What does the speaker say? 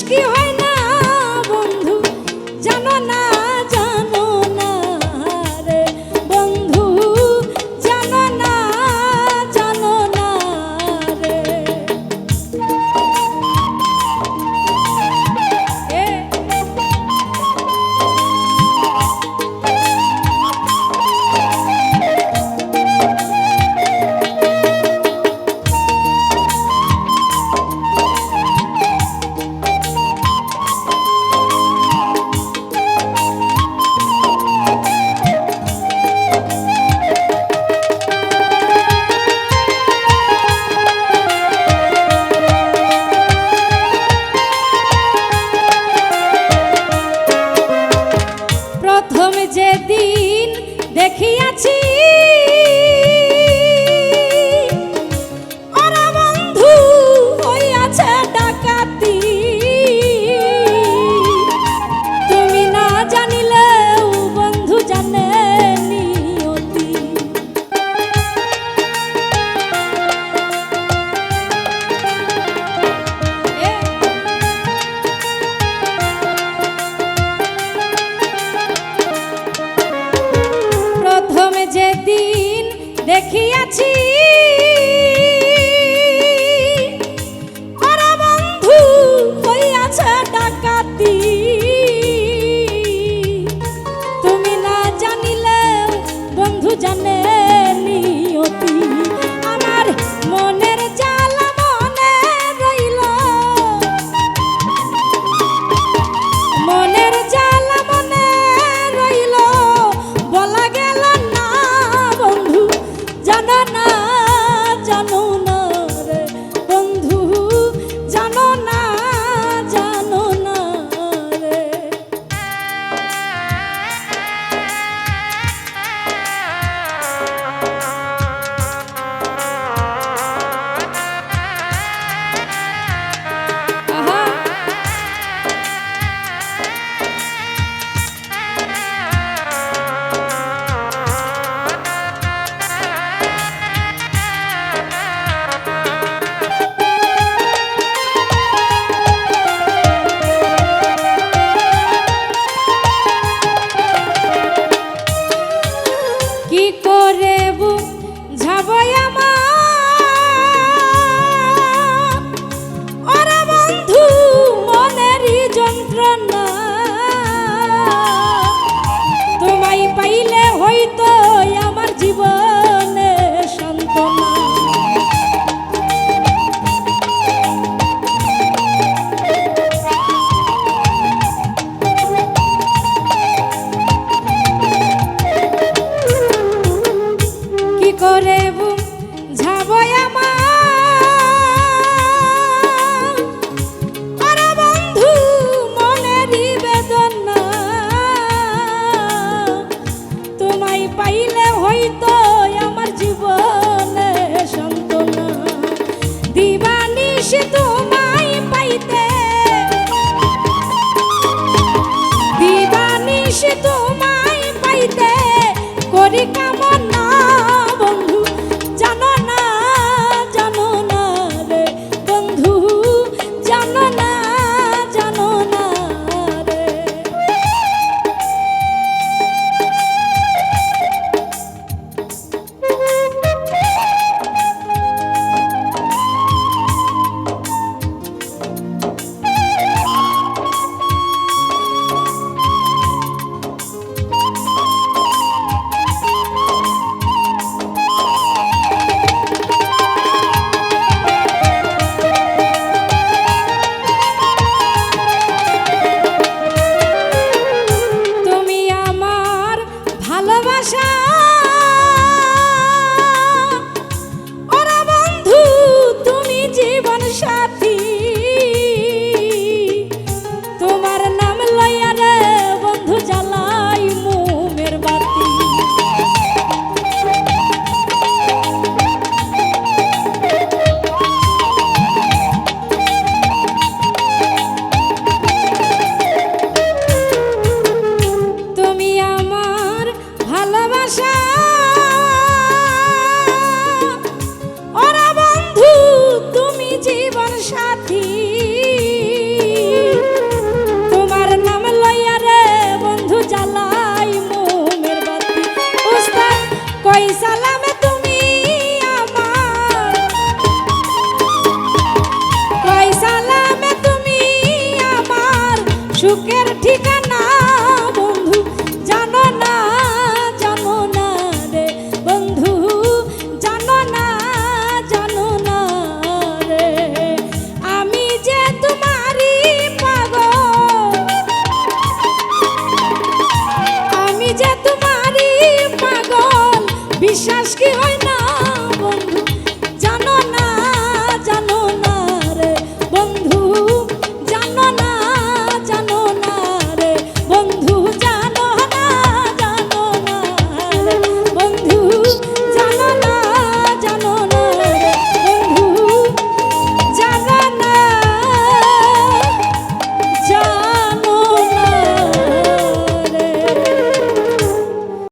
কি হয় না বন্ধু জানো না রে বন্ধু জানো না রে যেদিন দেখিয়াছি ওরা বন্ধু হইয়াছে ডাকাতি তুমি না জানিলেও বন্ধু জানে নিয়তি যেদিন দেখিয়াছি ওরা বন্ধু হইয়াছে ডাকাতি তুমি না জানিলে বন্ধু জানে নিয়তি আমার মনের জ্বালা মনে রইল মনের জ্বালা মনে রইল বলা গেল জানো না রে বন্ধু জানো না রে কি করে বুঝাবো আমার ওরা বন্ধু মনেরই যন্ত্রণা তোমায় পাইলে হয়তো আমার জীবনে সান্ত্বনা করে বুঝাবো আমার ওরা বন্ধু মনেরই বেদনা তোমায় পাইলে হয়তো আমার জীবনে সান্ত্বনা দিবানিশি তোমায় পাইতে দিবানিশি তোমায় পাইতে করি কামনা জানো না রে বন্ধু জানো না রে সুখের ঠিকানা বন্ধু জানো না রে বন্ধু জানো না রে আমি যে তোমারই পাগল আমি যে তোমারই পাগল বিশ্বাস কি হয় না